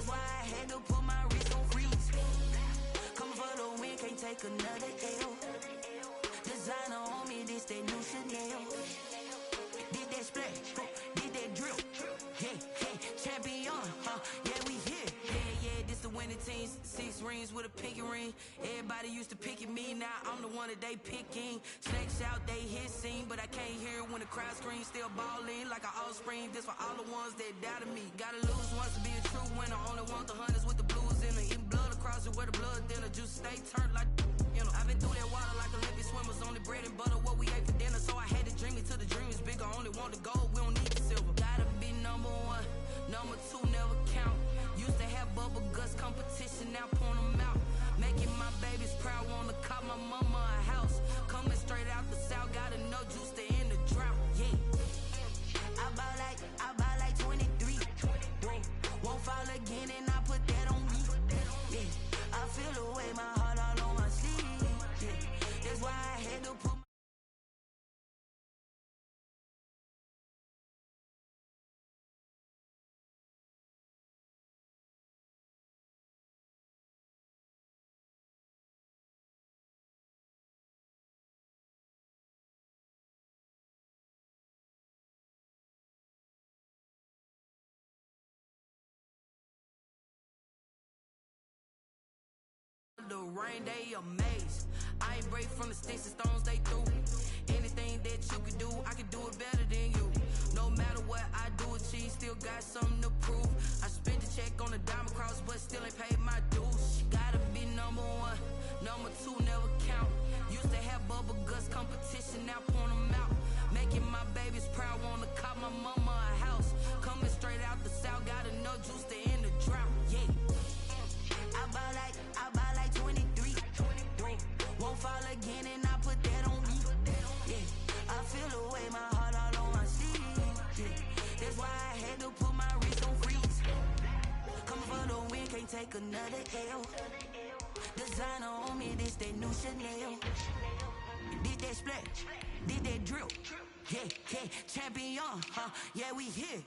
That's why I had to put my wrist on freeze. Coming for the win, can't take another L. Designer on me, this that new Chanel. Did that splash, did that drill. Yeah, champion, yeah, we here. Yeah, this the winning team. 6 rings with a pinky ring. Everybody used to pick at me, now I'm the one that they picking. Snakes out, they hit scene, but I can't hear it when the crowd screams. Still balling like an offspring. This for all the ones that doubted me. Gotta lose once to be a true winner. Only want the hunters with the blues in it. Eating blood across it where the blood thinner. Juice stay turned like, you know. I've been through that water like Olympic swimmers. Only bread and butter, what we ate for dinner. So I had to dream it till the dream is bigger. Only want the gold, we don't need the silver. Gotta be number 1, number 2 never count. Used to have bubble guts competition, now point them out. Making my babies proud, wanna cop my mama a house. Coming straight out the south, gotta know juice to end the drought. Yeah, I buy like 23. Won't fall again, and I put that on me. Yeah, I feel the way, my heart all on my sleeve. Yeah, that's why I had to put. The rain, they amazed. I ain't break from the sticks and stones they threw. Anything that you could do, I could do it better than you. No matter what I do, achieve, still got something to prove. I spent the check on the diamond cross, but still ain't paid my dues. Gotta be number 1, number 2 never count. Used to have bubble guts competition, now point them out. Making my babies proud, wanna cop my mama a house. Coming straight out the south, gotta know juice to end the drought. Yeah, I buy like 23. Won't fall again, and I put that on me. Yeah, I feel the way, my heart all on my sleeve. Yeah, that's why I had to put my wrist on freeze. Coming for the win, can't take another L. Designer on me, this that new Chanel. Did that splash, did that drill. Yeah, champion, yeah, we here.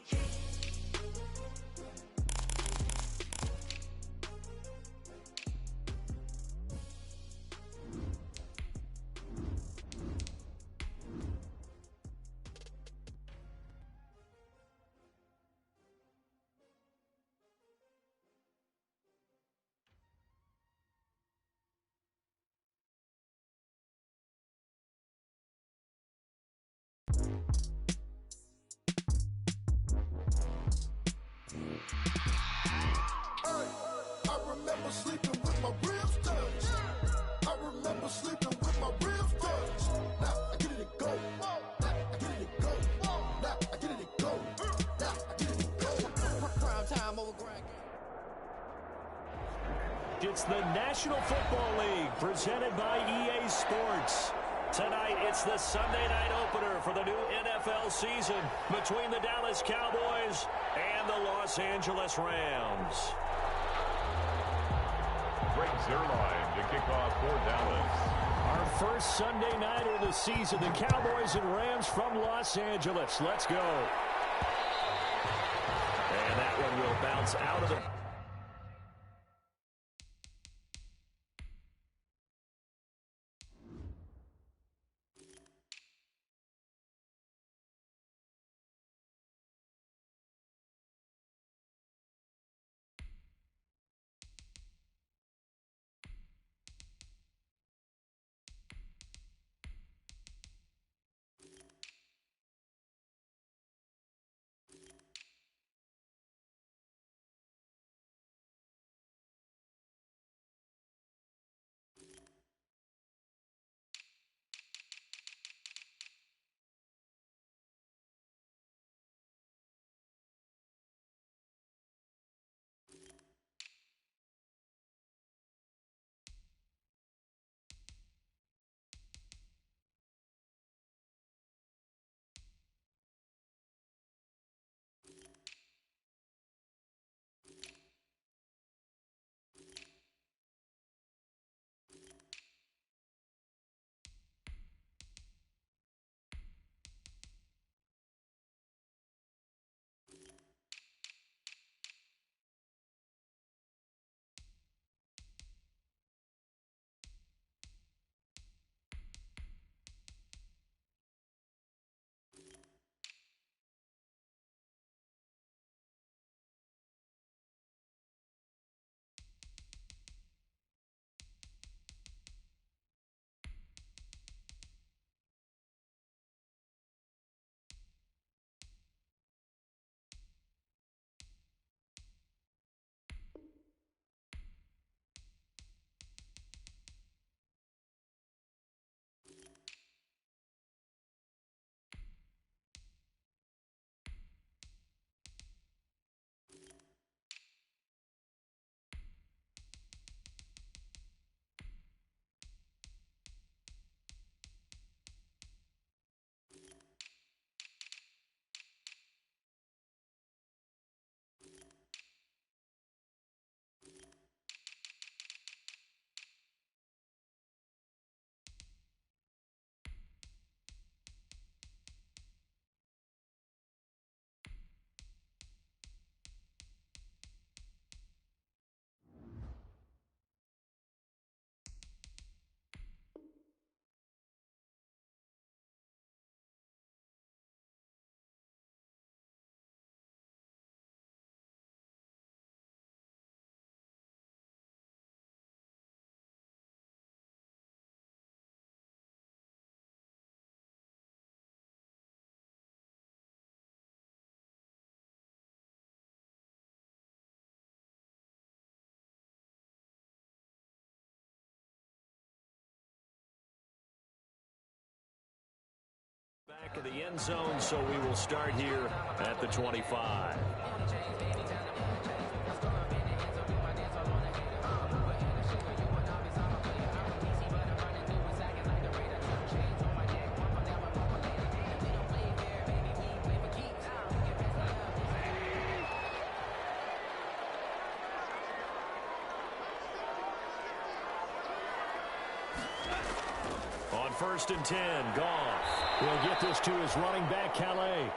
I remember sleeping with my ribs touched. I remember sleeping with my ribs touched. Now I get it to go. Now I get it to go. Now I get it to go. Now I get it to go. Prime time over grind. It's the National Football League presented by EA Sports. Tonight, it's the Sunday night opener for the new NFL season between the Dallas Cowboys and the Los Angeles Rams. Greg Zuerlein to kick off for Dallas. Our first Sunday nighter of the season, the Cowboys and Rams from Los Angeles. Let's go. And that one will bounce out of the... of the end zone, so we will start here at the 25. On 1st and 10, Goff. He'll get this to his running back, Calais.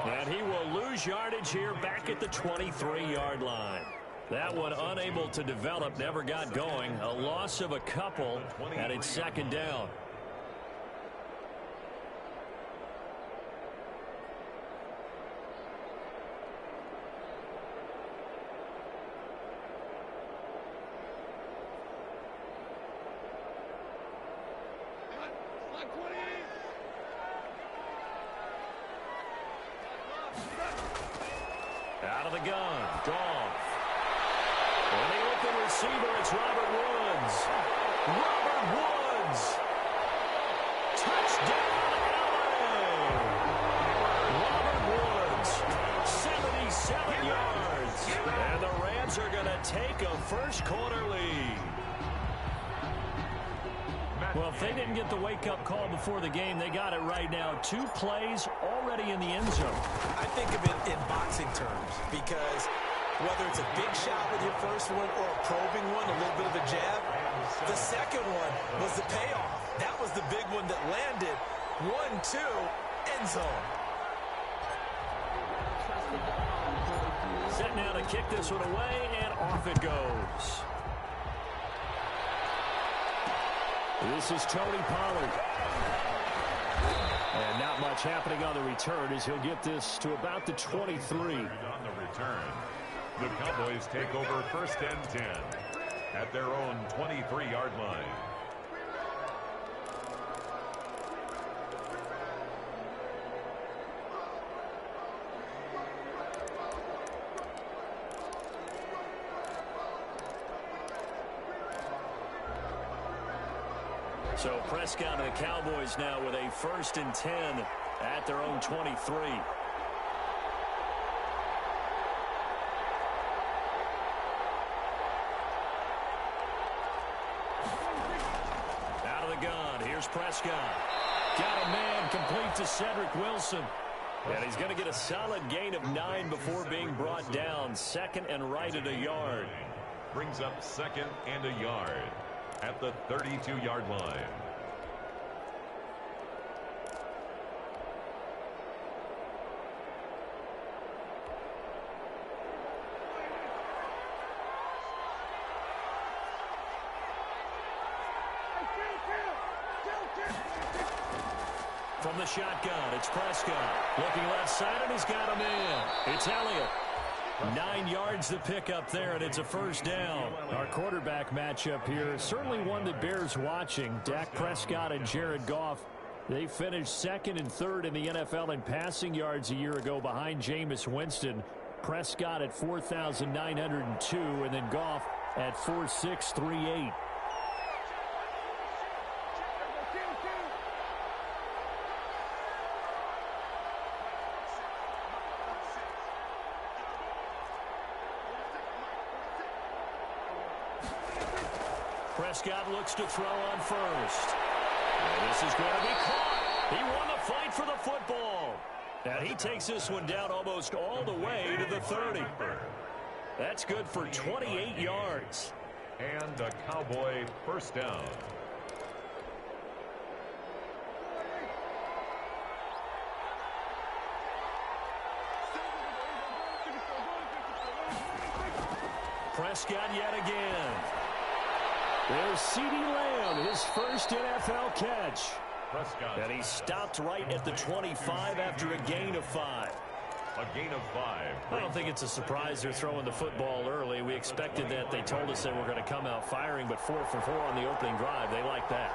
And he will lose yardage here back at the 23-yard line. That one unable to develop, never got going. A loss of a couple, and it's 2nd down. Out of the gun, Goff. And the open receiver, it's Robert Woods. Robert Woods. Touchdown, LA. Robert Woods, 77 yards. And the Rams are going to take a first-quarter lead. Well, if they didn't get the wake-up call before the game, they got it right now. 2 plays already in the end zone. I think of it in boxing terms because whether it's a big shot with your first one or a probing one, a little bit of a jab, the second one was the payoff. That was the big one that landed. 1-2, end zone. Set now to kick this one away, and off it goes. This is Tony Pollard. And not much happening on the return as he'll get this to about the 23. On the return, the Cowboys take over 1st and 10 at their own 23-yard line. So Prescott and the Cowboys now with a 1st and 10 at their own 23. Out of the gun, here's Prescott. Got a man complete to Cedric Wilson. And he's going to get a solid gain of 9 before being brought down. 2nd and right at a yard. Brings up 2nd and a yard at the 32-yard line. From the shotgun, it's Prescott. Looking left side, and he's got him in. It's Elliott. 9 yards to pick up there, and it's a 1st down. Our quarterback matchup here, certainly one that bears watching. Dak Prescott and Jared Goff. They finished 2nd and 3rd in the NFL in passing yards a year ago behind Jameis Winston. Prescott at 4,902, and then Goff at 4,638. Prescott looks to throw on first. And this is going to be caught. He won the fight for the football. And he takes this one down almost all the way to the 30. That's good for 28 yards. And a Cowboy 1st down. Prescott yet again. There's CeeDee Lamb, his first NFL catch. Prescott. And he stopped right at the 25 after a gain of 5. A gain of 5. I don't think it's a surprise they're throwing the football early. We expected that. They told us they were going to come out firing, but 4 for 4 on the opening drive. They like that.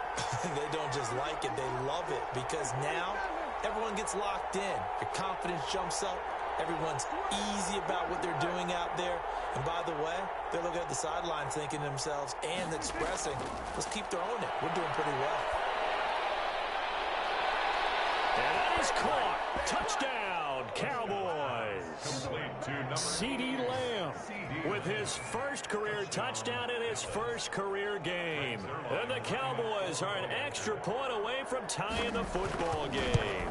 They don't just like it, they love it, because now everyone gets locked in. Your confidence jumps up. Everyone's easy about what they're doing out there. And by the way, they're looking at the sideline thinking to themselves and expressing, let's keep throwing it. We're doing pretty well. And that is caught. Touchdown, Cowboys. CeeDee Lamb with his first career touchdown in his first career game. And the Cowboys are an extra point away from tying the football game.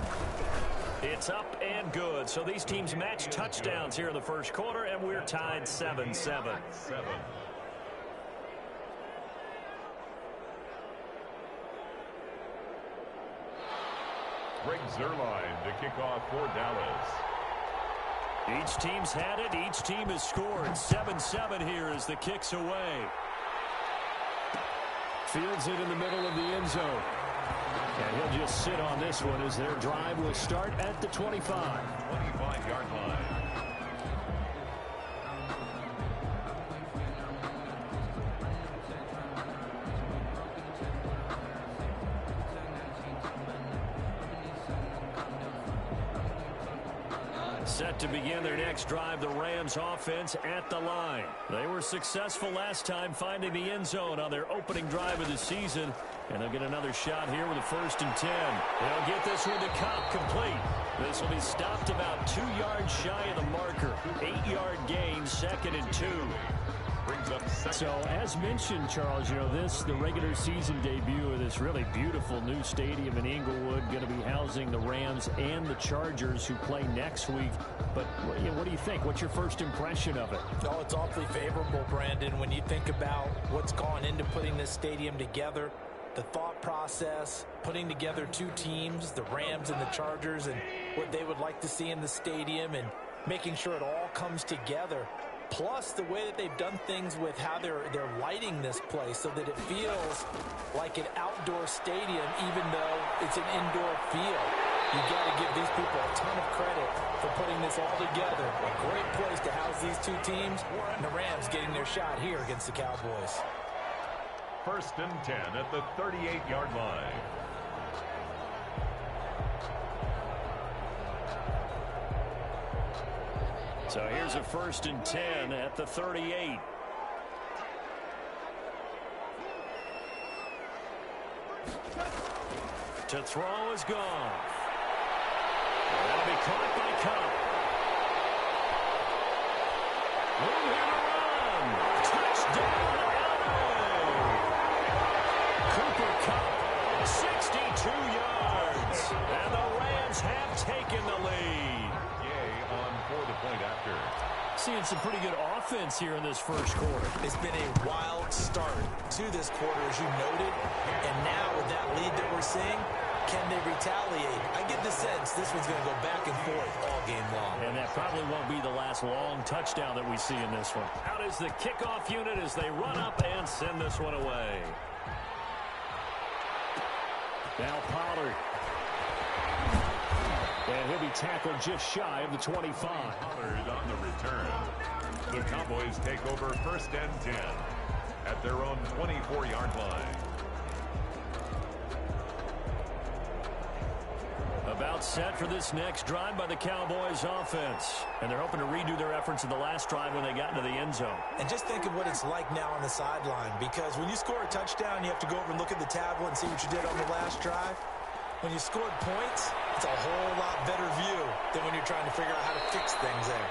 It's up and good. So these teams match touchdowns here in the first quarter, and we're tied 7-7. Greg Zuerlein to kick off for Dallas. Each team's had it. Each team has scored. 7-7 here as the kick's away. Fields it in the middle of the end zone. And he'll just sit on this one as their drive will start at the 25. 25-yard line. Set to begin their next drive, the Rams offense at the line. They were successful last time finding the end zone on their opening drive of the season. And they'll get another shot here with a 1st and 10. They'll get this one to Cobb complete. This will be stopped about 2 yards shy of the marker. 8-yard gain, 2nd and 2. Brings up second. So, as mentioned, Charles, you know, the regular season debut of this really beautiful new stadium in Inglewood, going to be housing the Rams and the Chargers who play next week. But, you know, what do you think? What's your first impression of it? Oh, it's awfully favorable, Brandon, when you think about what's gone into putting this stadium together. The thought process, putting together two teams, the Rams and the Chargers, and what they would like to see in the stadium, and making sure it all comes together. Plus, the way that they've done things with how they're lighting this place so that it feels like an outdoor stadium, even though it's an indoor field. You got to give these people a ton of credit for putting this all together. A great place to house these two teams, and the Rams getting their shot here against the Cowboys. 1st and 10 at the 38-yard line. So here's a 1st and 10 at the 38. To throw is gone. That'll be caught by Cobb. Room here to run. Touchdown, LA. Cooper Kupp, 62 yards. And the Rams have taken the lead. On for the point after. Seeing some pretty good offense here in this first quarter. It's been a wild start to this quarter, as you noted. And now with that lead that we're seeing, can they retaliate? I get the sense this one's going to go back and forth all game long. And that probably won't be the last long touchdown that we see in this one. Out is the kickoff unit as they run up and send this one away. Now Pollard. And he'll be tackled just shy of the 25. Pollard on the return. The Cowboys take over 1st and 10 at their own 24-yard line. About set for this next drive by the Cowboys offense. And they're hoping to redo their efforts in the last drive when they got into the end zone. And just think of what it's like now on the sideline, because when you score a touchdown, you have to go over and look at the tablet and see what you did on the last drive. When you scored points, it's a whole lot better view than when you're trying to figure out how to fix things there.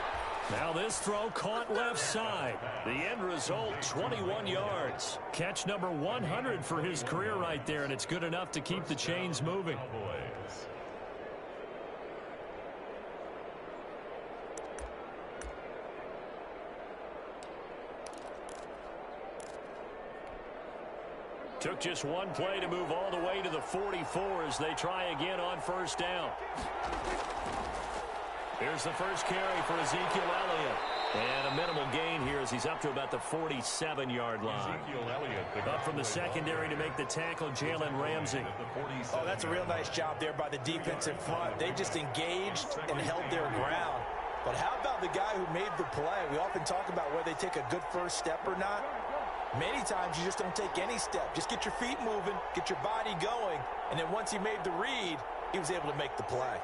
Now this throw caught left side. The end result, 21 yards. Catch number 100 for his career right there, and it's good enough to keep the chains moving. Cowboys. Took just one play to move all the way to the 44 as they try again on 1st down. Here's the first carry for Ezekiel Elliott. And a minimal gain here as he's up to about the 47-yard line. Ezekiel Elliott. Up from the secondary to make the tackle, Jalen Ramsey. Oh, that's a real nice job there by the defensive front. They just engaged and held their ground. But how about the guy who made the play? We often talk about whether they take a good first step or not. Many times you just don't take any step. Just get your feet moving, get your body going, and then once he made the read, he was able to make the play.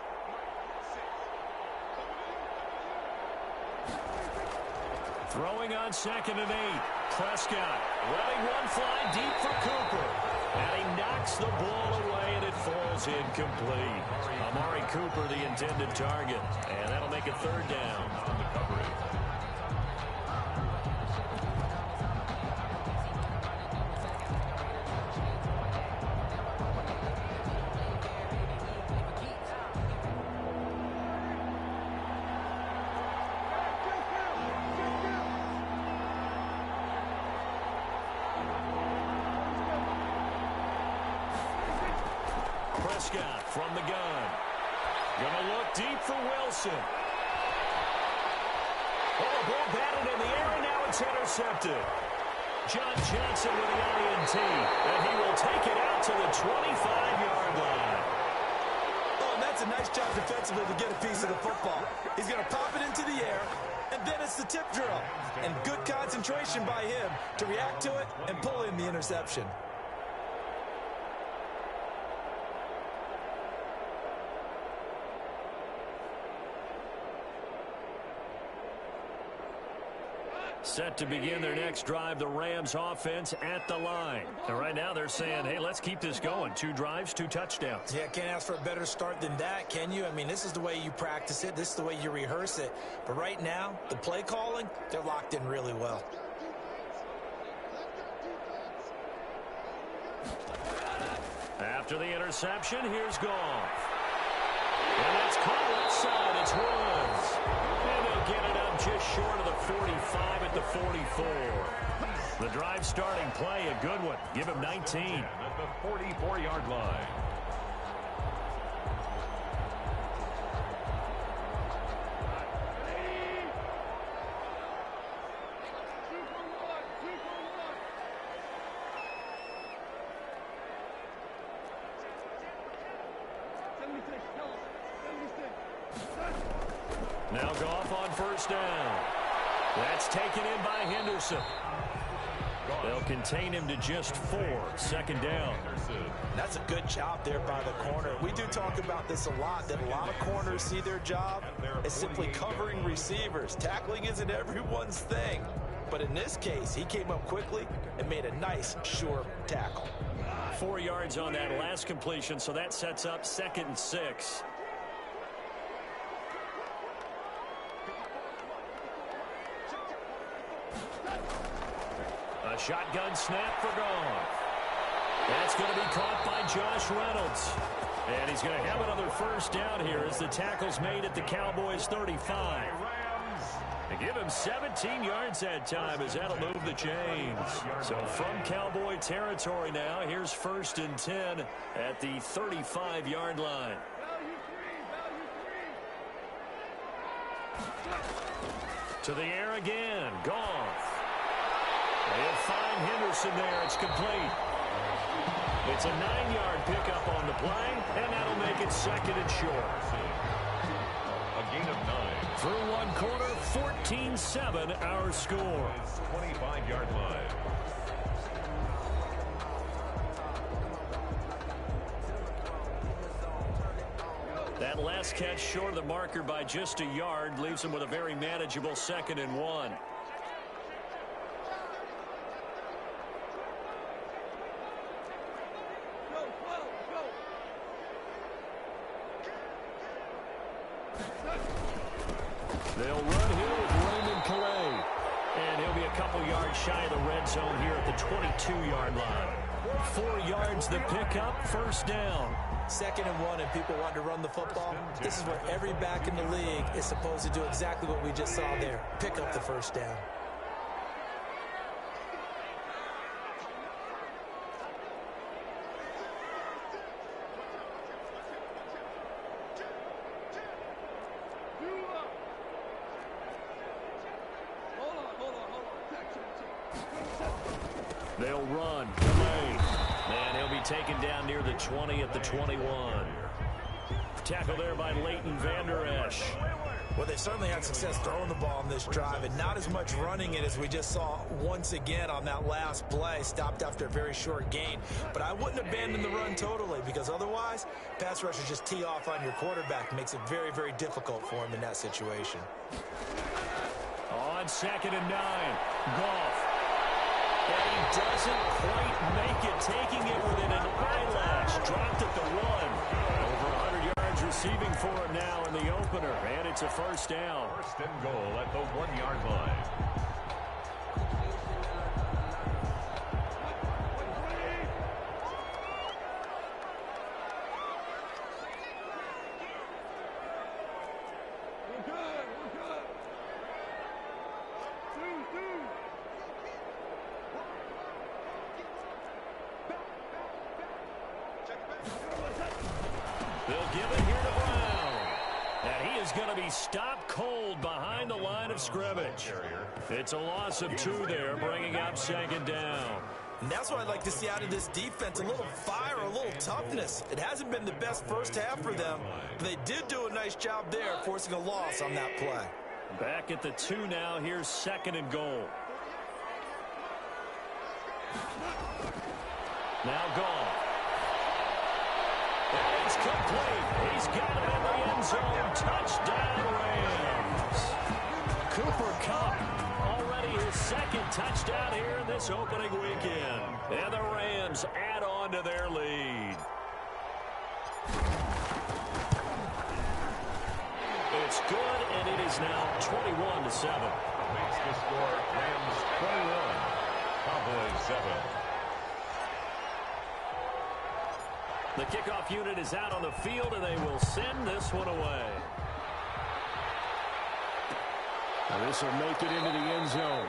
Throwing on 2nd and 8. Prescott letting one fly deep for Cooper. And he knocks the ball away, and it falls incomplete. Amari Cooper, the intended target. And that'll make it third down. On the coverage. Prescott from the gun. Gonna look deep for Wilson. Oh, the ball batted in the air, and now it's intercepted. John Johnson with the INT, and he will take it out to the 25-yard line. Oh, and that's a nice job defensively to get a piece of the football. He's going to pop it into the air, and then it's the tip drill. And good concentration by him to react to it and pull in the interception. Set to begin their next drive, the Rams offense at the line. And right now they're saying, hey, let's keep this going. 2 drives, 2 touchdowns. Yeah, can't ask for a better start than that, can you? I mean, this is the way you practice it. This is the way you rehearse it. But right now, the play calling, they're locked in really well. After the interception, here's Goff. And that's caught outside. It's Woods. And they'll get it up just short of the 45 at the 44. The drive starting play, a good one. Give him 19. At the 44-yard line. Now Goff on first down. That's taken in by Henderson. They'll contain him to just 4. Second down. That's a good job there by the corner. We do talk about this a lot, that a lot of corners see their job as simply covering receivers. Tackling isn't everyone's thing. But in this case, he came up quickly and made a nice, sure tackle. 4 yards on that last completion, so that sets up 2nd and 6. A shotgun snap for Goff. That's going to be caught by Josh Reynolds. And he's going to have another first down here as the tackle's made at the Cowboys' 35. They give him 17 yards that time as that'll move the chains. So from Cowboy territory now, here's 1st and 10 at the 35-yard line. To the air again. Goff. They'll find Henderson there. It's complete. It's a 9-yard pickup on the play, and that'll make it 2nd and short. A gain of 9. Through one quarter, 14-7 our score. 25-yard line. That last catch short of the marker by just a yard leaves him with a very manageable 2nd and 1. They'll run here with Raymond Calais. And he'll be a couple yards shy of the red zone here at the 22-yard line. 4 yards the pickup, 1st down. 2nd and 1 and people want to run the football. This is what every back in the league is supposed to do, exactly what we just saw there. Pick up the 1st down. They'll run. And he'll be taken down near the 20 at the 21. Tackle there by Leighton Vander Esch. Well, they've certainly had success throwing the ball on this drive, and not as much running it as we just saw once again on that last play, stopped after a very short gain. But I wouldn't abandon the run totally, because otherwise, pass rushers just tee off on your quarterback. Makes it very, very difficult for him in that situation. On 2nd and 9, Goff. And he doesn't quite make it, taking it within an eyelash. Dropped at the 1. Over 100 yards receiving for him now in the opener, and it's a first down. First and goal at the 1-yard line. They'll give it here to Brown. And he is going to be stopped cold behind the line of scrimmage. It's a loss of 2 there, bringing up second down. And that's what I'd like to see out of this defense, a little fire, a little toughness. It hasn't been the best first half for them, but they did do a nice job there, forcing a loss on that play. Back at the 2 now. Here's second and goal. Now gone. And it's complete. He's got it in the end zone. Touchdown, Rams. Cooper Kupp already his second touchdown here in this opening weekend. And the Rams add on to their lead. It's good, and it is now 21-7. Makes the score Rams 21, Cowboys 7. The kickoff unit is out on the field, and they will send this one away. Now this will make it into the end zone.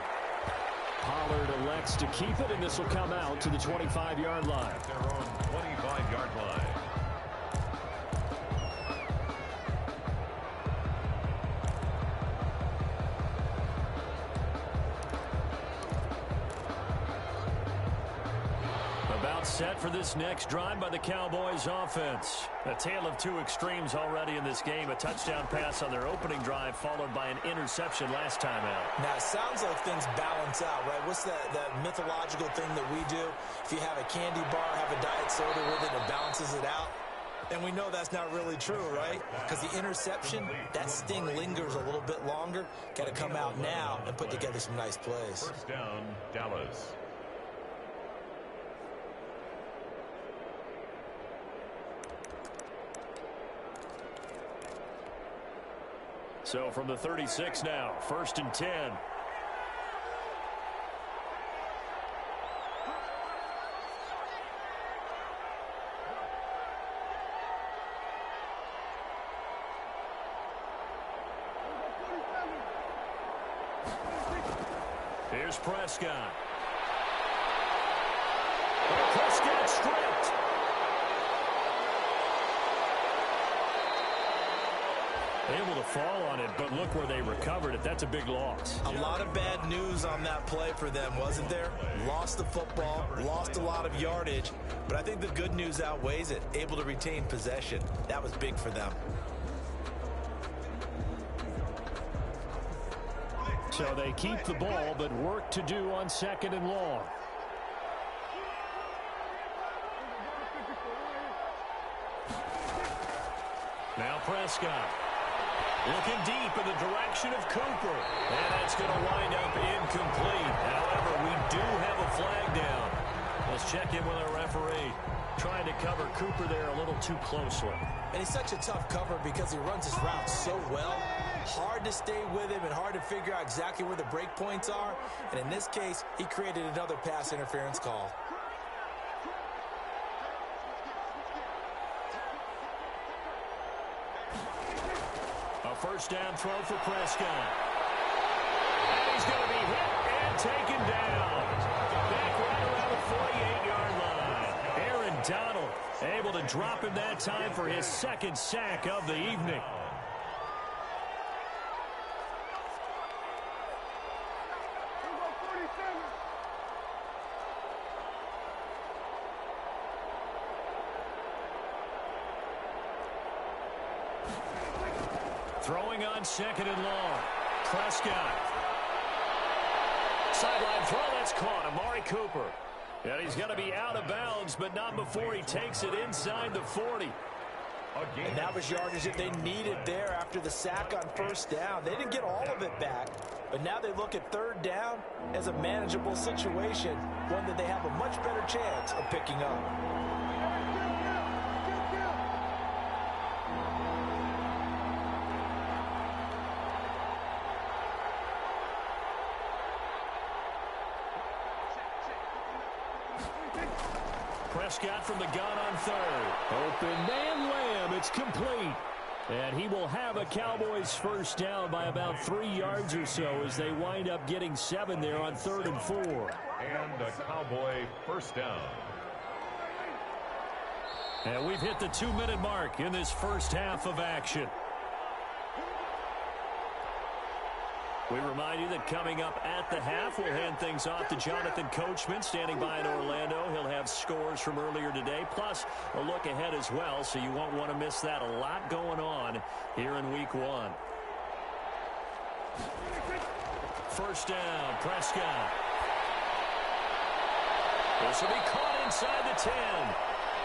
Pollard elects to keep it, and this will come out to the 25-yard line. At their own 25-yard line. Set for this next drive by the Cowboys offense. A tale of 2 extremes already in this game. A touchdown pass on their opening drive, followed by an interception last time out. Now, it sounds like things balance out, right? What's that mythological thing that we do? If you have a candy bar, have a diet soda with it, it balances it out. And we know that's not really true, right? Because the interception, that sting lingers a little bit longer. Got to come out now and put together some nice plays. First down, Dallas. So from the 36 now, 1st and 10. Here's Prescott. Prescott stripped. Able to fall on it, but look where they recovered it. That's a big loss. A lot of bad news on that play for them, wasn't there? Lost the football, lost a lot of yardage, but I think the good news outweighs it. Able to retain possession. That was big for them. So they keep the ball, but work to do on 2nd and long. Now Prescott. Looking deep in the direction of Cooper. And that's going to wind up incomplete. However, we do have a flag down. Let's check in with our referee. Trying to cover Cooper there a little too closely. And he's such a tough cover because he runs his route so well. Hard to stay with him and hard to figure out exactly where the break points are. And in this case, he created another pass interference call. First down throw for Prescott. And he's going to be hit and taken down. Back right around the 48-yard line. Aaron Donald able to drop him that time for his 2nd sack of the evening. Throwing on 2nd and long. Prescott. Sideline throw, that's caught. Amari Cooper. And he's going to be out of bounds, but not before he takes it inside the 40. And that was yardage that they needed there after the sack on 1st down. They didn't get all of it back, But now they look at third down as a manageable situation, one that they have a much better chance of picking up. Prescott from the gun on third. Open man Lamb. It's complete. And he will have a Cowboys first down by about 3 yards or so as they wind up getting 7 there on 3rd and 4. And a Cowboy first down. And we've hit the 2-minute mark in this first half of action. We remind you that coming up at the half, we'll hand things off to Jonathan Coachman, standing by in Orlando. He'll have scores from earlier today, plus a look ahead as well, so you won't want to miss that. A lot going on here in Week 1. First down, Prescott. This will be caught inside the 10.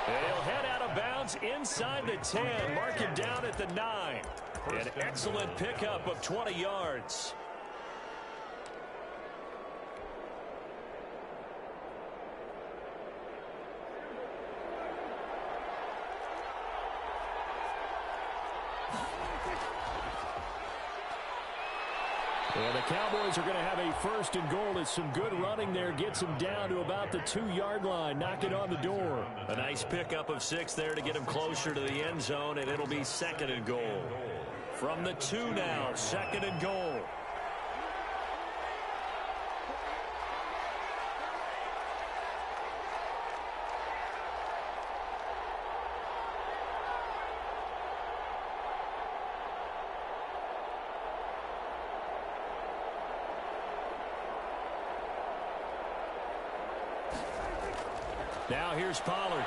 And he'll head out of bounds inside the 10. Mark him down at the 9. An excellent pickup of 20 yards. And the Cowboys are going to have a first and goal as some good running there gets him down to about the 2-yard line. Knock it on the door. A nice pickup of 6 there to get him closer to the end zone, and it'll be 2nd and goal. From the 2 now, 2nd and goal. Now here's Pollard.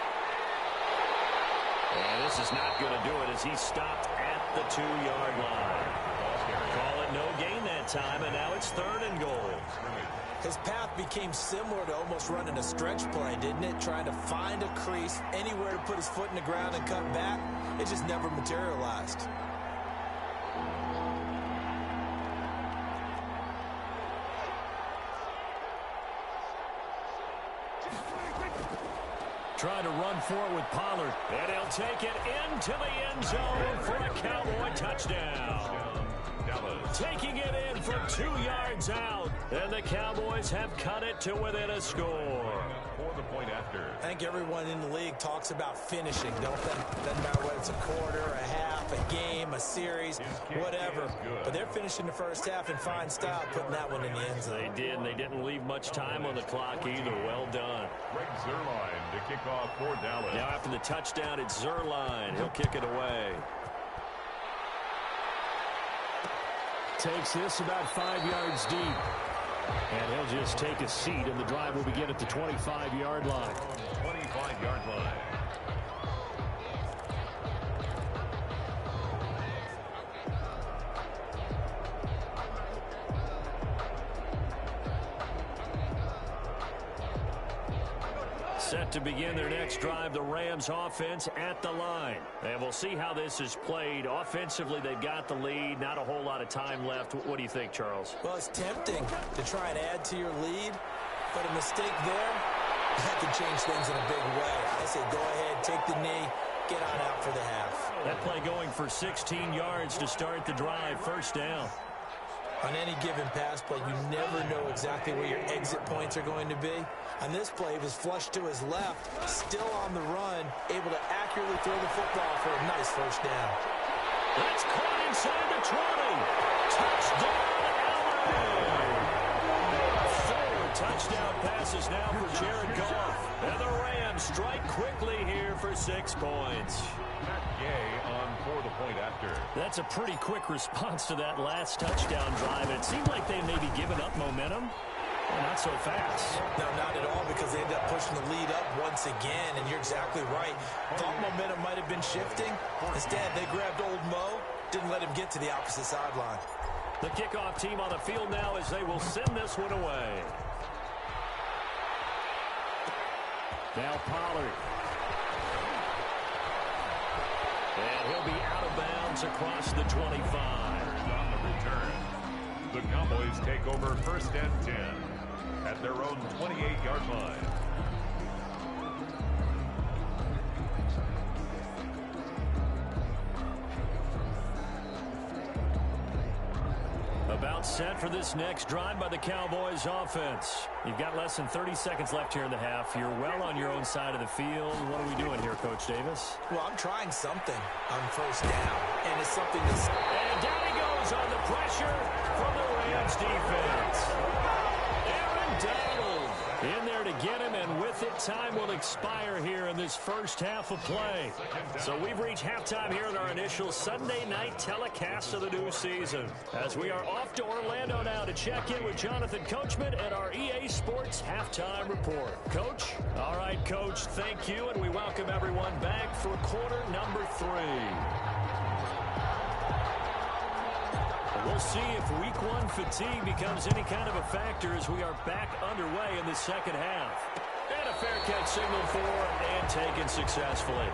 And this is not going to do it as he stopped at the 2-yard line. Call it no gain that time, and now it's 3rd and goal. His path became similar to almost running a stretch play, didn't it? Trying to find a crease, anywhere to put his foot in the ground and cut back. It just never materialized. Trying to run for it with Pollard. And he'll take it into the end zone for a Cowboy touchdown. Taking it in from 2 yards out. And the Cowboys have cut it to within a score. For the point after. I think everyone in the league talks about finishing, don't they? Doesn't matter whether it's a quarter, a half, a game, a series, whatever. But they're finishing the first half in fine style, putting that one in the end zone. They did, and they didn't leave much time on the clock either. Well done. Greg Zuerlein to kick off for Dallas. Now after the touchdown, it's Zuerlein. He'll kick it away. Takes this about 5 yards deep. And he'll just take a seat, and the drive will begin at the 25-yard line. 25-yard line. Set to begin their next drive, the Rams offense at the line. And we'll see how this is played. Offensively, they've got the lead. Not a whole lot of time left. What do you think, Charles? Well, it's tempting to try and add to your lead, but a mistake there, that could change things in a big way. I say go ahead, take the knee, get on out for the half. That play going for 16 yards to start the drive. First down. On any given pass play, you never know exactly where your exit points are going to be. On this play, he was flushed to his left, still on the run, able to accurately throw the football for a nice first down. That's caught inside the 20. Touchdown, LA! 4 touchdown passes now for Jared Goff. And the Rams strike quickly here for 6 points. Matt Gay on for the point after. That's a pretty quick response to that last touchdown drive. It seemed like they maybe given up momentum. Well, not so fast. No, not at all, because they ended up pushing the lead up once again, and you're exactly right. Thought momentum might have been shifting. Instead, they grabbed old Mo, didn't let him get to the opposite sideline. The kickoff team on the field now as they will send this one away. Now Pollard. And he'll be out of bounds across the 25. On the return. The Cowboys take over 1st and 10 at their own 28-yard line. About set for this next drive by the Cowboys offense. You've got less than 30 seconds left here in the half. You're well on your own side of the field. What are we doing here, Coach Davis? Well, I'm trying something on 1st down, and it's something that's... And down he goes on the pressure from the Rams defense. Aaron Donald in there to get him, and with it, time will expire here in this first half of play. So we've reached halftime here in our initial Sunday night telecast of the new season, as we are off to Orlando now to check in with Jonathan Coachman at our EA Sports Halftime Report. Coach? All right, Coach, thank you, and we welcome everyone back for quarter number 3. We'll see if week 1 fatigue becomes any kind of a factor as we are back underway in the second half. And a fair catch signaled for and taken successfully.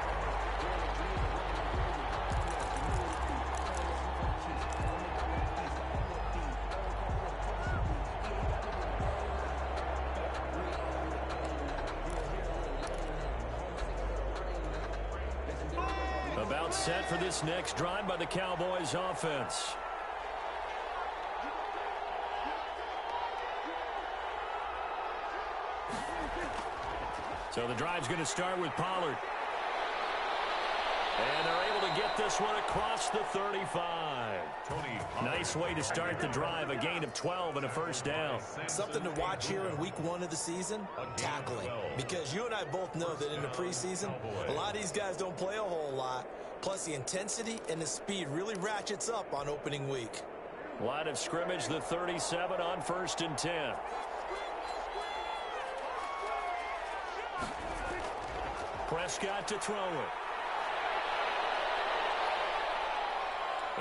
About set for this next drive by the Cowboys offense. So the drive's going to start with Pollard. And they're able to get this one across the 35. Nice way to start the drive, a gain of 12 and a first down. Something to watch here in week 1 of the season, tackling. Because you and I both know that in the preseason, a lot of these guys don't play a whole lot. Plus the intensity and the speed really ratchets up on opening week. Line of scrimmage, the 37 on 1st and 10. Prescott to throw it.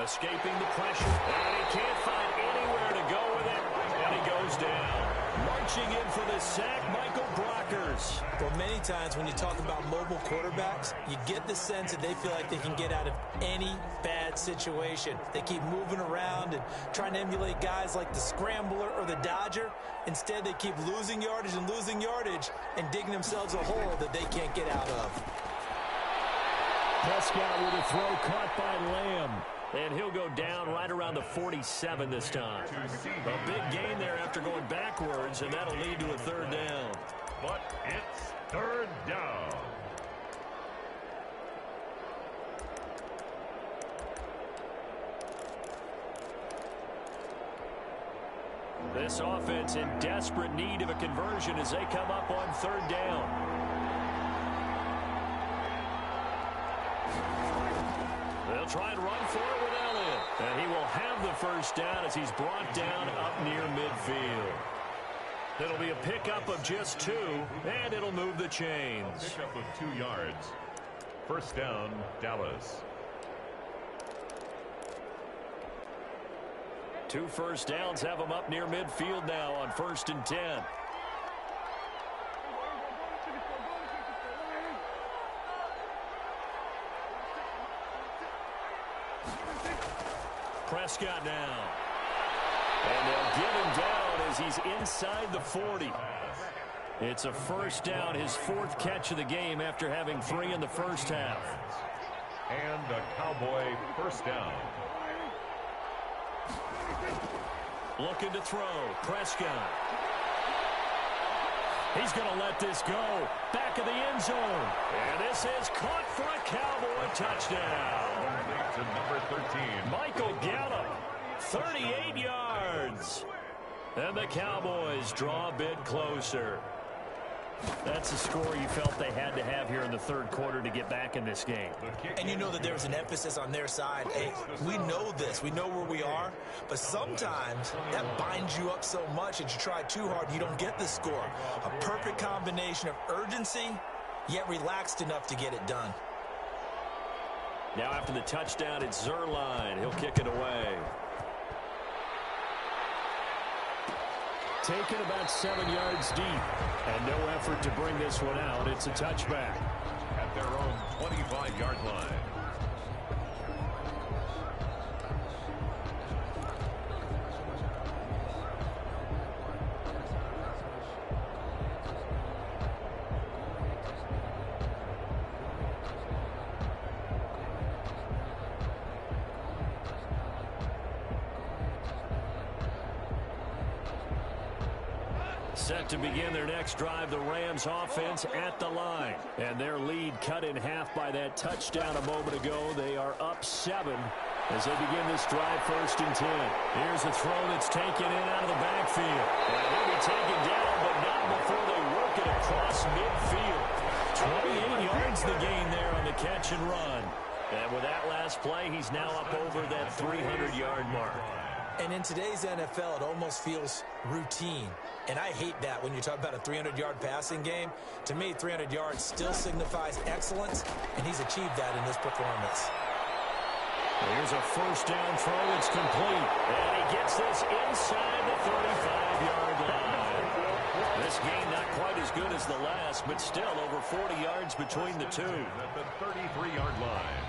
Escaping the pressure. And he can't find anywhere to go with it. And he goes down. Marching in for the sack, Michael Brockers. Well, many times when you talk about mobile quarterbacks, you get the sense that they feel like they can get out of any bad situation. They keep moving around and trying to emulate guys like the Scrambler or the Dodger. Instead, they keep losing yardage and digging themselves a hole that they can't get out of. Prescott with a throw caught by Lamb. And he'll go down right around the 47 this time. A big gain there after going backwards, and that'll lead to a 3rd down. But it's 3rd down. This offense in desperate need of a conversion as they come up on 3rd down. They'll try and run for it with Elliott. And he will have the first down as he's brought down up near midfield. It'll be a pickup of just 2, and it'll move the chains. A pickup of 2 yards. 1st down, Dallas. 2 first downs have them up near midfield now on 1st and 10. Prescott now. And they'll give him down as he's inside the 40. It's a first down, his 4th catch of the game after having 3 in the first half. And a Cowboy first down. Looking to throw. Prescott. He's going to let this go. Back of the end zone. And this is caught for a Cowboy touchdown. To number 13. Michael Gallup. 38 yards. And the Cowboys draw a bit closer. That's a score you felt they had to have here in the 3rd quarter to get back in this game. And you know that there's an emphasis on their side. Hey, we know this. We know where we are. But sometimes that binds you up so much that you try too hard, you don't get the score. A perfect combination of urgency, yet relaxed enough to get it done. Now after the touchdown, it's Zuerlein. He'll kick it away. Taken about 7 yards deep. And no effort to bring this one out. It's a touchback. At their own 25-yard line. Set to begin their next drive, the Rams offense at the line. And their lead cut in half by that touchdown a moment ago. They are up 7 as they begin this drive, 1st and 10. Here's a throw that's taken in out of the backfield. And he'll be taken down, but not before they work it across midfield. 28 yards the gain there on the catch and run. And with that last play, he's now up over that 300-yard mark. And in today's NFL, it almost feels routine. And I hate that when you talk about a 300-yard passing game. To me, 300 yards still signifies excellence, and he's achieved that in this performance. Here's a 1st down throw. It's complete. And he gets this inside the 35-yard line. This game not quite as good as the last, but still over 40 yards between the two. At the 33-yard line.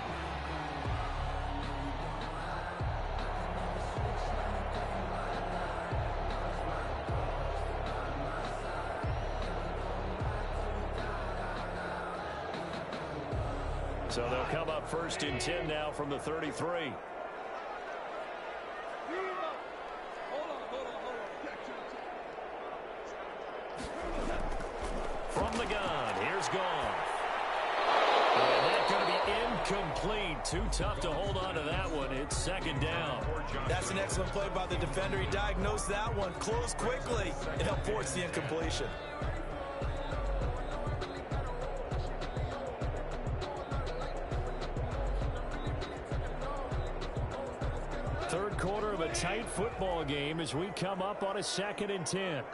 So they'll come up 1st and 10 now from the 33. From the gun, here's Goff. And that's going to be incomplete. Too tough to hold on to that one. It's 2nd down. That's an excellent play by the defender. He diagnosed that one, closed quickly, and helped force the incompletion. 3rd quarter of a tight football game as we come up on a 2nd and 10.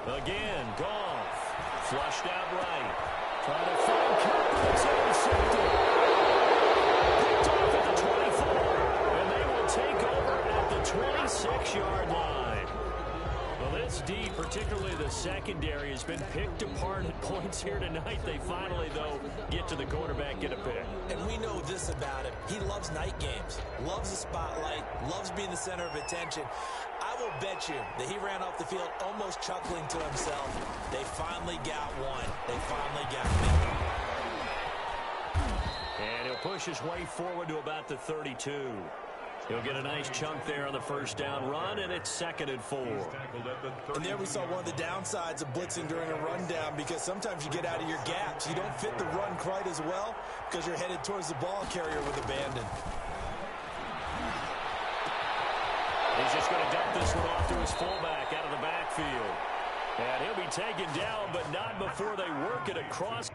Again, Goff. Flushed out right. Trying to find Cooper. It's intercepted. Picked off at the 24. And they will take over at the 26-yard line. Well, this D, particularly the secondary, has been picked apart at points here tonight. They finally, though, get to the quarterback, get a pick. And we know this about him. He loves night games, loves the spotlight, loves being the center of attention. I will bet you that he ran off the field almost chuckling to himself. They finally got one. They finally got me. And he'll push his way forward to about the 32. He'll get a nice chunk there on the 1st down run, and it's 2nd and 4. And there we saw one of the downsides of blitzing during a rundown, because sometimes you get out of your gaps. You don't fit the run quite as well because you're headed towards the ball carrier with abandon. He's just going to dump this one off to his fullback out of the backfield. And he'll be taken down, but not before they work it across.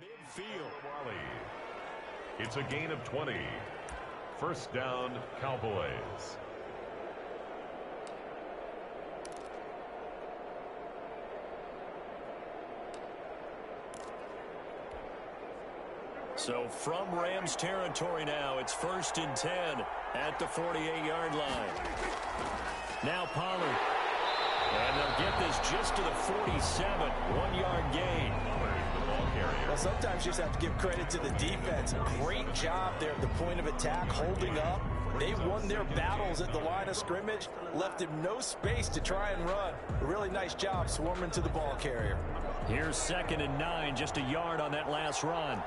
midfield. It's a gain of 20. First down, Cowboys. So from Rams territory now, it's 1st and 10 at the 48-yard line. Now Pollard. And they'll get this just to the 47, 1-yard gain. Well, sometimes you just have to give credit to the defense. Great job there at the point of attack, holding up. They won their battles at the line of scrimmage, left him no space to try and run. A really nice job swarming to the ball carrier. Here's 2nd and 9, just a yard on that last run.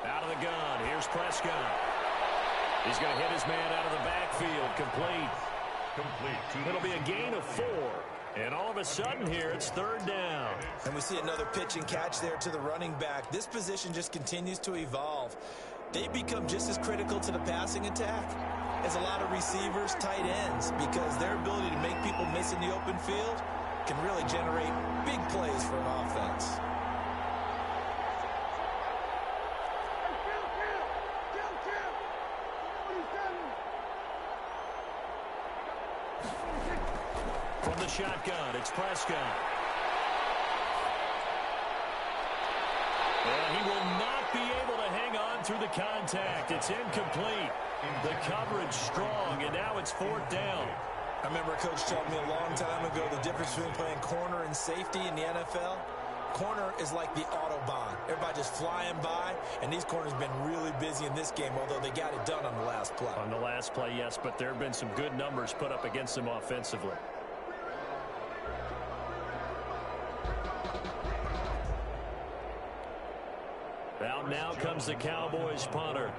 Out of the gun, here's Prescott. He's going to hit his man out of the backfield, complete. It'll be a gain of 4. And all of a sudden here, it's 3rd down. And we see another pitch and catch there to the running back. This position just continues to evolve. They become just as critical to the passing attack as a lot of receivers, tight ends, because their ability to make people miss in the open field can really generate big plays for an offense. From the shotgun, it's Prescott. Well, he will not be able to hang on through the contact. It's incomplete. The coverage strong, and now it's 4th down. I remember a coach told me a long time ago the difference between playing corner and safety in the NFL. Corner is like the Autobahn. Everybody just flying by, and these corners have been really busy in this game, although they got it done on the last play. On the last play, yes, but there have been some good numbers put up against them offensively. Out now comes the Cowboys punter,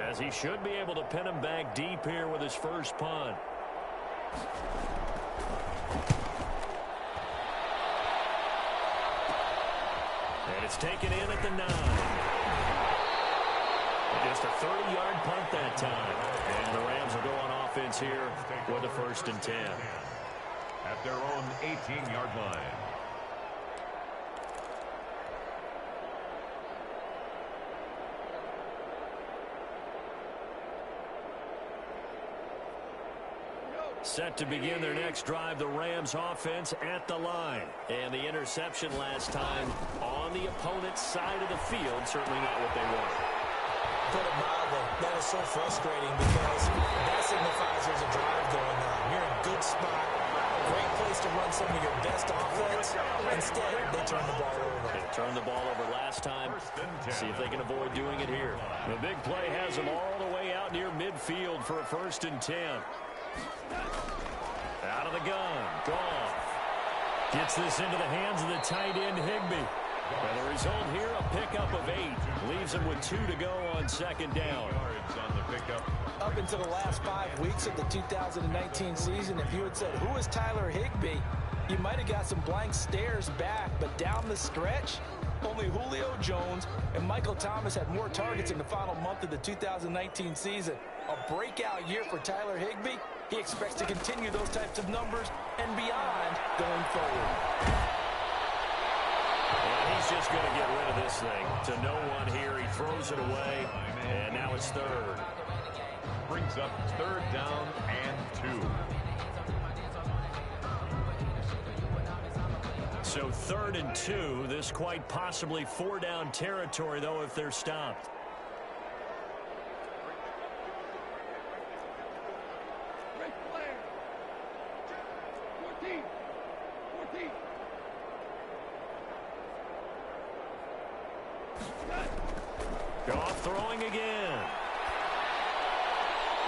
as he should be able to pin him back deep here with his first punt. And it's taken in at the 9. Just a 30-yard punt that time. And the Rams will go on offense here with a 1st and 10. At their own 18-yard line. Set to begin their next drive, the Rams offense at the line. And the interception last time on the opponent's side of the field, certainly not what they want. Put it mildly, that is so frustrating because that signifies there's a drive going on. You're in a good spot, great place to run some of your best offense. Instead, they turn the ball over. They turned the ball over last time. See if they can avoid doing it here. The big play has them all the way out near midfield for a 1st and 10. Out of the gun, Goff gets this into the hands of the tight end Higbee. And the result here, a pickup of 8. Leaves him with 2 to go on 2nd down. On the pickup. Up until the last 5 weeks of the 2019 season, if you had said, who is Tyler Higbee, you might have got some blank stares back. But down the stretch, only Julio Jones and Michael Thomas had more targets in the final month of the 2019 season. A breakout year for Tyler Higbee. He expects to continue those types of numbers and beyond going forward. And he's just going to get rid of this thing to no one here. He throws it away, and now it's 3rd. Brings up 3rd down and 2. So 3rd and 2. This quite possibly 4-down territory, though, if they're stopped. Goff throwing again.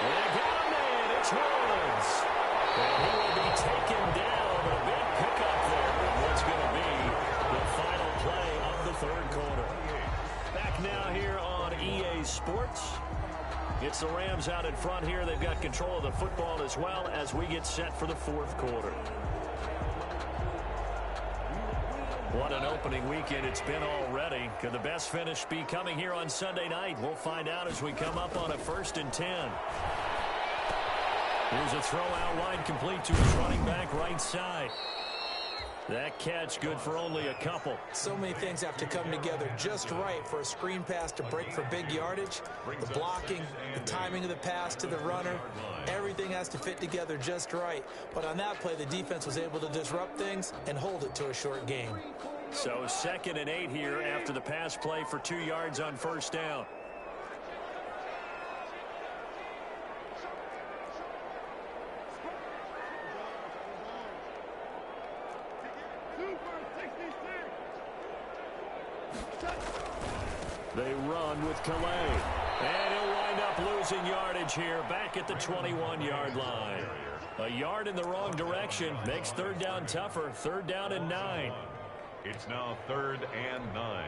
And they got him in. It's Woods. And he will be taken down. But a big pickup there. What's going to be the final play of the 3rd quarter. Back now here on EA Sports. It's the Rams out in front here. They've got control of the football as well as we get set for the 4th quarter. What an opening weekend it's been already. Could the best finish be coming here on Sunday night? We'll find out as we come up on a 1st and 10. Here's a throw out wide, complete to his running back right side. That catch good for only a couple. So many things have to come together just right for a screen pass to break for big yardage. The blocking, the timing of the pass to the runner, everything has to fit together just right. But on that play, the defense was able to disrupt things and hold it to a short game. So 2nd and 8 here after the pass play for 2 yards on 1st down. They run with Calais. And he'll wind up losing yardage here back at the 21-yard line. A yard in the wrong direction makes 3rd down tougher. 3rd down and 9. It's now 3rd and 9.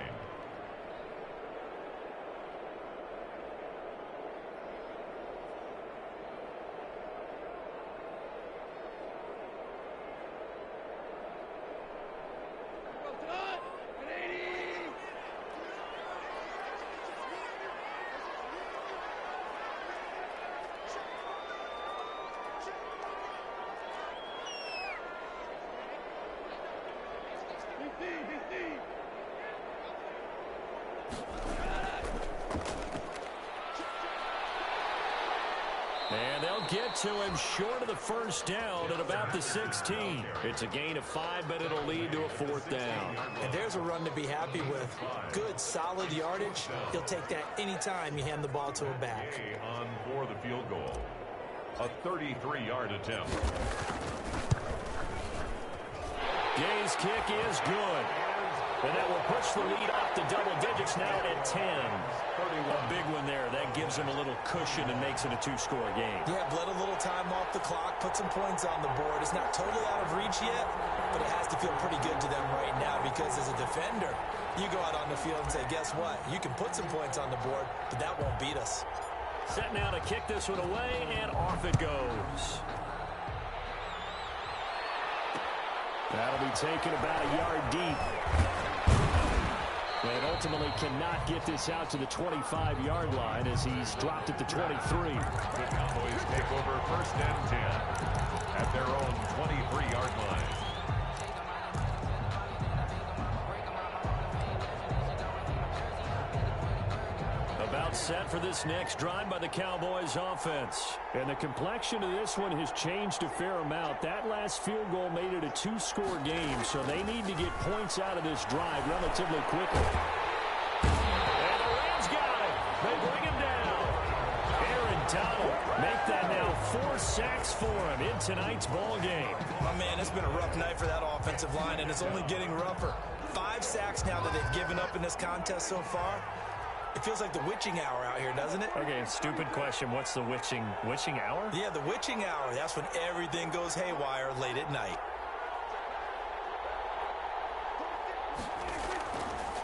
And they'll get to him short of the 1st down at about the 16. It's a gain of 5, but it'll lead to a 4th down. And there's a run to be happy with. Good, solid yardage. He'll take that anytime you hand the ball to a back. On for the field goal. A 33-yard attempt. Gay's kick is good. And that will push the lead up to double digits now at 10. A big one there. That gives him a little cushion and makes it a 2-score game. Yeah, bled a little time off the clock, put some points on the board. It's not totally out of reach yet, but it has to feel pretty good to them right now because as a defender, you go out on the field and say, guess what? You can put some points on the board, but that won't beat us. Set now to kick this one away, and off it goes. That'll be taken about a yard deep. And ultimately cannot get this out to the 25-yard line as he's dropped at the 23. The Cowboys take over 1st and 10 at their own 23-yard line. About set for this next drive by the Cowboys offense. And the complexion of this one has changed a fair amount. That last field goal made it a 2-score game, so they need to get points out of this drive relatively quickly. And the Rams got it. They bring him down. Aaron Donald make that now 4 sacks for him in tonight's ball game. Oh, man, it's been a rough night for that offensive line, and it's only getting rougher. 5 sacks now that they've given up in this contest so far. It feels like the witching hour out here, doesn't it? Okay, stupid question. What's the witching hour? Yeah, the witching hour. That's when everything goes haywire late at night.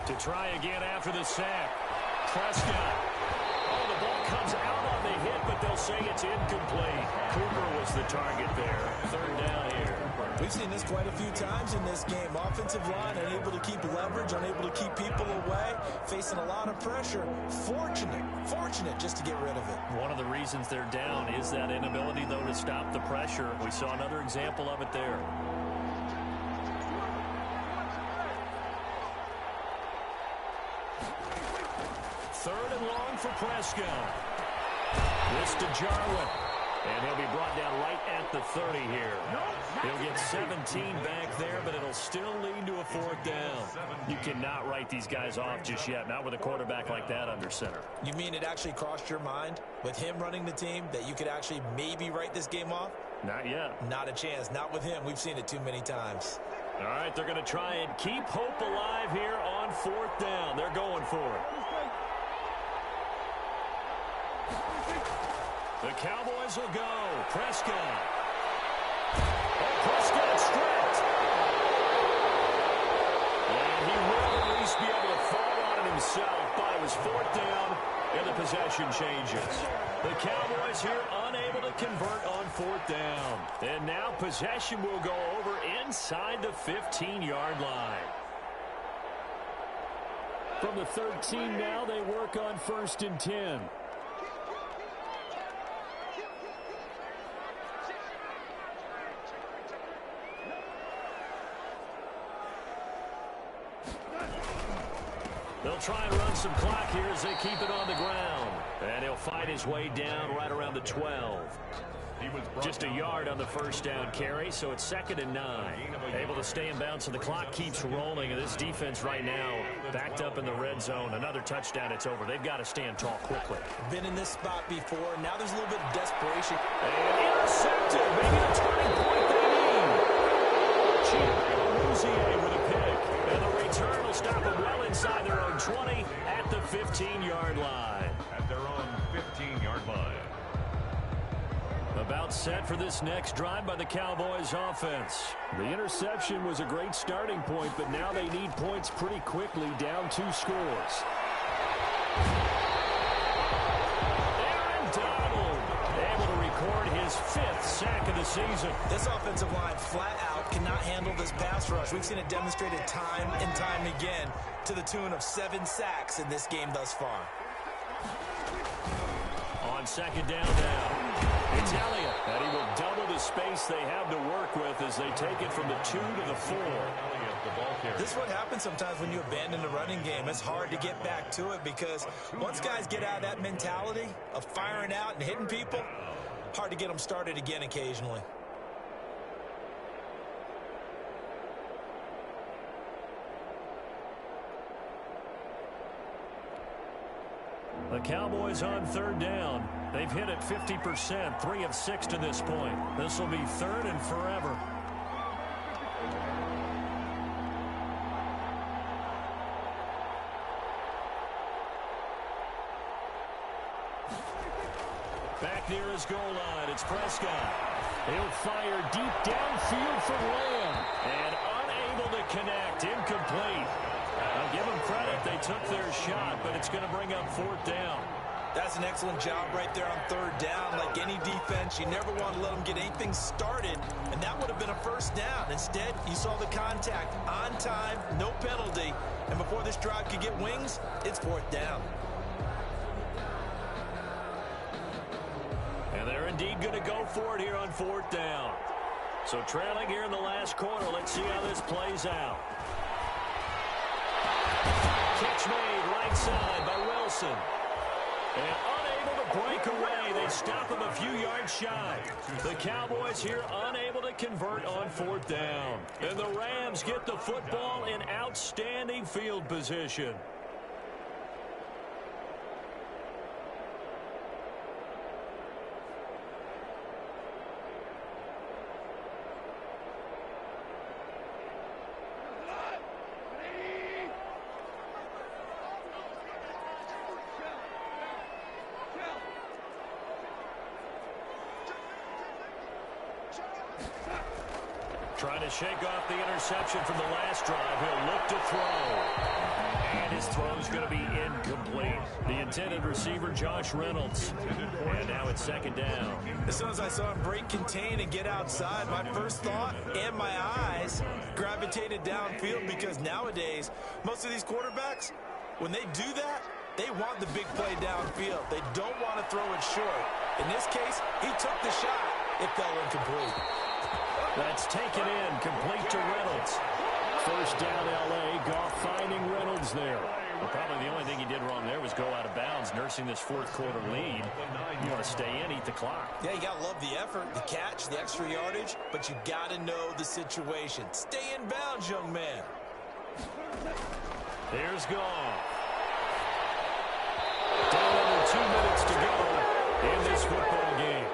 To try again after the sack. Prescott. Oh, the ball comes out on the hit, but they'll say it's incomplete. Cooper was the target there. 3rd down here. We've seen this quite a few times in this game. Offensive line unable to keep leverage, unable to keep people away, facing a lot of pressure. Fortunate just to get rid of it. One of the reasons they're down is that inability, though, to stop the pressure. We saw another example of it there. Third and long for Prescott. This to Jarwin. And he'll be brought down right at the 30 here. He'll get 17 back there, but it'll still lead to a 4th down. You cannot write these guys off just yet, not with a quarterback like that under center. You mean it actually crossed your mind with him running the team that you could actually maybe write this game off? Not yet. Not a chance. Not with him. We've seen it too many times. All right, they're going to try and keep hope alive here on 4th down. They're going for it. The Cowboys will go. Prescott. Oh, Prescott stripped. And he will at least be able to fall on it himself, but it was 4th down, and the possession changes. The Cowboys here unable to convert on 4th down. And now possession will go over inside the 15-yard line. From the 13 now, they work on 1st and 10. They'll try and run some clock here as they keep it on the ground. And he'll fight his way down right around the 12. Just a yard on the first down carry, so it's 2nd and 9. Able to stay in bounds, so the clock keeps rolling. And this defense right now backed up in the red zone. Another touchdown, it's over. They've got to stand tall quickly. Been in this spot before. Now there's a little bit of desperation. And intercepted. Maybe the turning point they need. Cheetah with a pick. And the return will stop them well inside their own 20 at the 15-yard line. At their own 15-yard line. About set for this next drive by the Cowboys offense. The interception was a great starting point, but now they need points pretty quickly, down 2 scores. Aaron Donald able to record his 5th sack of the season. This offensive line flat out cannot handle this pass rush. We've seen it demonstrated time and time again to the tune of 7 sacks in this game thus far. On 2nd down now. It's Elliott, and he will double the space they have to work with as they take it from the 2 to the 4. This is what happens sometimes when you abandon the running game. It's hard to get back to it because once guys get out of that mentality of firing out and hitting people, hard to get them started again occasionally. The Cowboys on 3rd down. They've hit it 50%, 3 of 6 to this point. This will be 3rd and forever. Back near his goal line, it's Prescott. He'll fire deep downfield for Lamb. And unable to connect, incomplete. I'll give them credit, they took their shot, but it's going to bring up 4th down. That's an excellent job right there on 3rd down. Like any defense, you never want to let them get anything started, and that would have been a 1st down. Instead, you saw the contact on time, no penalty, and before this drive could get wings, it's 4th down. And they're indeed going to go for it here on 4th down. So trailing here in the last quarter, let's see how this plays out. Catch made right side by Wilson. And unable to break away. They stop him a few yards shy. The Cowboys here unable to convert on 4th down. And the Rams get the football in outstanding field position. Trying to shake off the interception from the last drive. He'll look to throw. And his throw's going to be incomplete. The intended receiver, Josh Reynolds. And now it's 2nd down. As soon as I saw him break contain and get outside, my first thought and my eyes gravitated downfield because nowadays, most of these quarterbacks, when they do that, they want the big play downfield. They don't want to throw it short. In this case, he took the shot. It fell incomplete. That's taken in, complete to Reynolds. 1st down, L.A. Goff finding Reynolds there. Well, probably the only thing he did wrong there was go out of bounds, nursing this 4th quarter lead. You want to stay in, eat the clock. Yeah, you got to love the effort, the catch, the extra yardage, but you got to know the situation. Stay in bounds, young man. Here's Goff. Down under 2 minutes to go in this football game.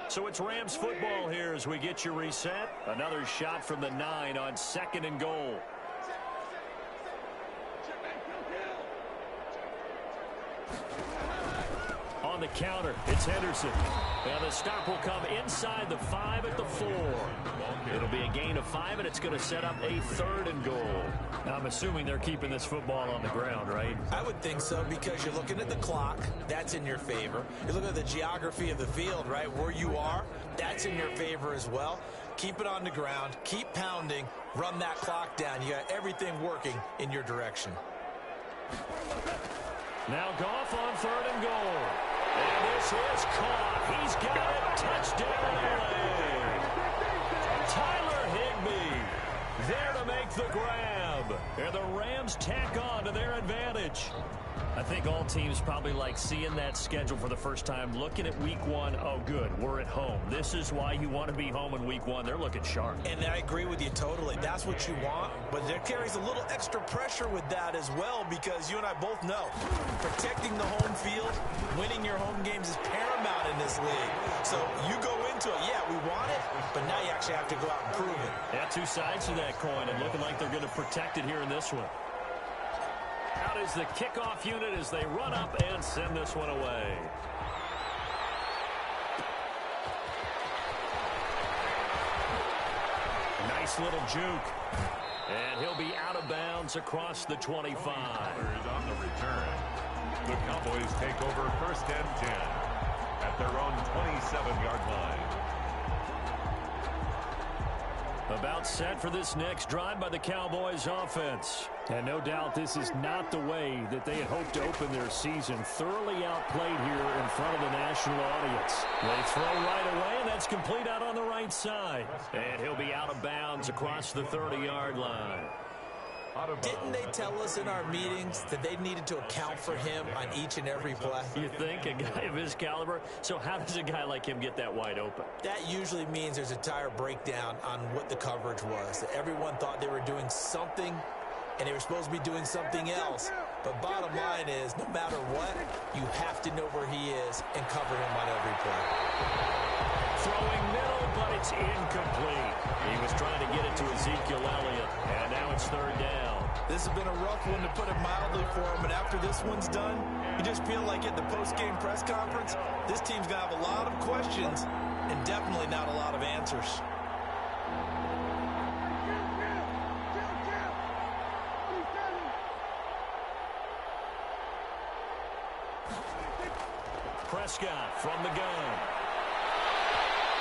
So it's Rams football here as we get you reset. Another shot from the 9 on 2nd and goal. On on the counter. It's Henderson. And the stop will come inside the 5 at the 4. It'll be a gain of 5, and it's going to set up a 3rd and goal. Now, I'm assuming they're keeping this football on the ground, right? I would think so, because you're looking at the clock. That's in your favor. You're looking at the geography of the field, right? Where you are, that's in your favor as well. Keep it on the ground. Keep pounding. Run that clock down. You got everything working in your direction. Now Goff on 3rd and goal. And this is caught. He's got it. Touchdown, LA. Tyler Higbee there to make the grab. And the Rams tack on to their advantage. I think all teams probably like seeing that schedule for the first time, looking at week 1. Oh, good, we're at home. This is why you want to be home in week 1. They're looking sharp. And I agree with you totally. That's what you want, but there carries a little extra pressure with that as well, because you and I both know protecting the home field, winning your home games is paramount in this league. So you go into it, yeah, we want it, but now you actually have to go out and prove it. Yeah, 2 sides to that coin, and looking like they're going to protect it here in this one. Out is the kickoff unit as they run up and send this one away. Nice little juke. And he'll be out of bounds across the 25. On the return, the Cowboys take over 1st and 10 at their own 27-yard line. About set for this next drive by the Cowboys offense. And no doubt this is not the way that they had hoped to open their season. Thoroughly outplayed here in front of the national audience. They throw right away, and that's complete out on the right side. And he'll be out of bounds across the 30-yard line. Didn't they tell us in our meetings that they needed to account for him on each and every play? You think, a guy of his caliber? So how does a guy like him get that wide open? That usually means there's a entire breakdown on what the coverage was. That everyone thought they were doing something, and they were supposed to be doing something else. But bottom line is, no matter what, you have to know where he is and cover him on every play. Throwing middle, but it's incomplete. He was trying to get it to Ezekiel Elliott, and now it's 3rd down. This has been a rough one, to put it mildly, for him, but after this one's done, you just feel like at the post-game press conference, this team's going to have a lot of questions and definitely not a lot of answers. Prescott from the gun.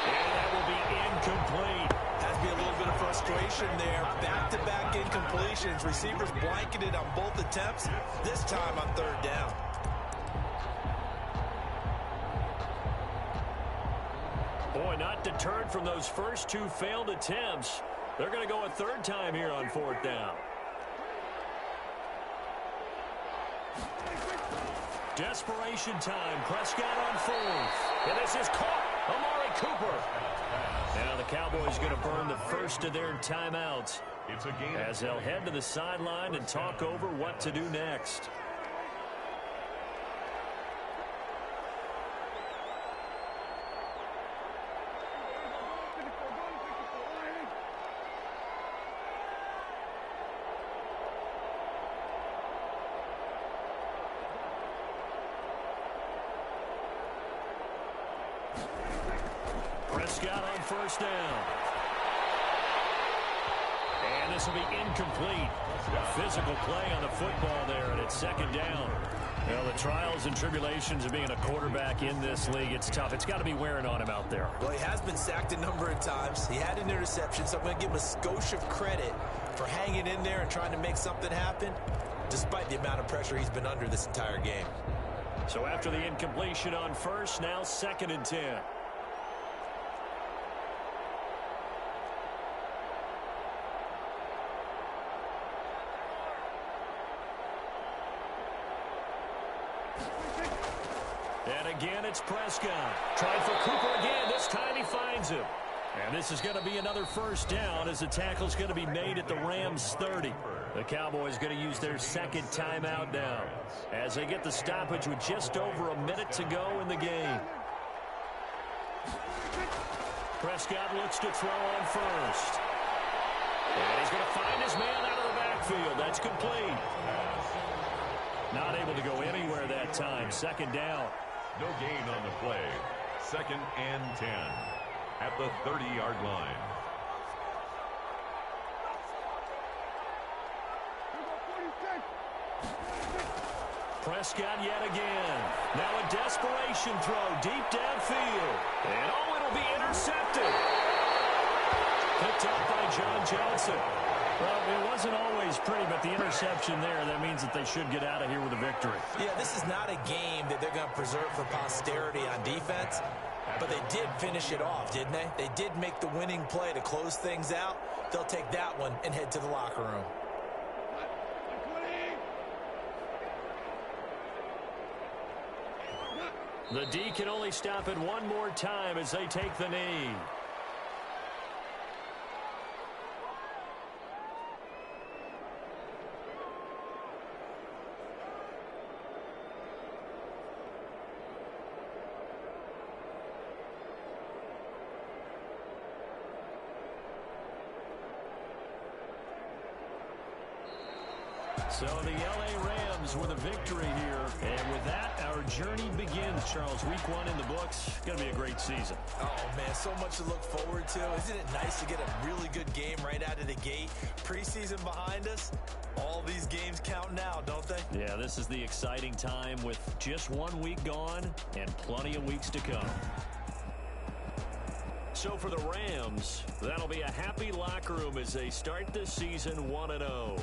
And that will be incomplete. Has to be a little bit of frustration there. Back-to-back incompletions. Receivers blanketed on both attempts, this time on 3rd down. Boy, not deterred from those first 2 failed attempts. They're going to go a 3rd time here on 4th down. Desperation time. Prescott on 4th. And this is caught. Amari Cooper. Now the Cowboys going to burn the first of their timeouts as they'll head to the sideline and talk over what to do next. Prescott on 1st down. And this will be incomplete. Physical play on the football there, and it's 2nd down. Well, the trials and tribulations of being a quarterback in this league, it's tough. It's got to be wearing on him out there. Well, he has been sacked a number of times. He had an interception, so I'm going to give him a skosh of credit for hanging in there and trying to make something happen, despite the amount of pressure he's been under this entire game. So after the incompletion on 1st, now 2nd and 10. And again, it's Prescott. Trying for Cooper again. This time he finds him. And this is going to be another 1st down as the tackle's going to be made at the Rams' 30. The Cowboys going to use their 2nd timeout now as they get the stoppage with just over a minute to go in the game. Prescott looks to throw on 1st. And he's going to find his man out of the backfield. That's complete. Not able to go anywhere that time. 2nd down. No gain on the play. 2nd and 10 at the 30-yard line. Prescott yet again. Now a desperation throw deep downfield. And it'll be intercepted. Picked up by John Johnson. Well, it wasn't always pretty, but the interception there, that means that they should get out of here with a victory. Yeah, this is not a game that they're going to preserve for posterity on defense, but they did finish it off, didn't they? They did make the winning play to close things out. They'll take that one and head to the locker room. The D can only stop it one more time as they take the knee. So the L.A. Rams with a victory here. And with that, our journey begins, Charles. Week 1 in the books. Going to be a great season. Oh, man, so much to look forward to. Isn't it nice to get a really good game right out of the gate? Preseason behind us. All these games count now, don't they? Yeah, this is the exciting time with just 1 week gone and plenty of weeks to come. So for the Rams, that'll be a happy locker room as they start this season 1-0.